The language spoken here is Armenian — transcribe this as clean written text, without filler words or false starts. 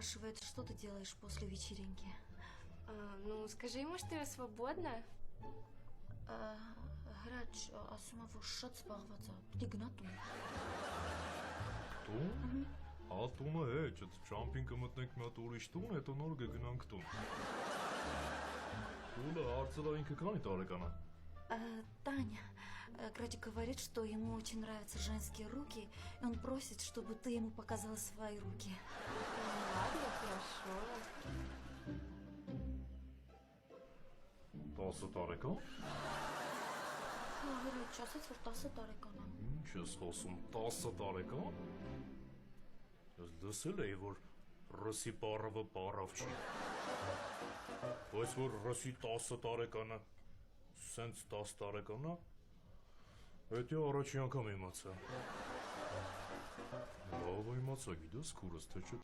спрашивает, что ты делаешь после вечеринки. Ну, скажи ему, что я свободна. Հրաչ, ասում է, որ շատ զբաղված է, պիտի գնա տուն։ Տուն? Հա տունը հեչ, այդ ճամփինգը մտնենք մի հատ ուրիշ տուն, հետո նոր կգնանք տուն։ Տունը հարցրա ինքը քանի տարեկան է։ Таня, Градик говорит, что ему очень нравятся женские руки, и он просит, чтобы ты ему показала свои руки. Ладно, хорошо. 10 տարեկան։ Հրաչ, ասաց, որ 10 տարեկան է։ Ինչ ես խոսում, 10 տարեկան։ Ես լսել էի, որ ռսի պարավը պարավ չի։ Բայց որ ռսի 10 տարեկան է, սենց 10 տարեկան է, հետո առաջի անգամ իմացա։ Լավ իմացա, գիտես քուրս, թե չէ։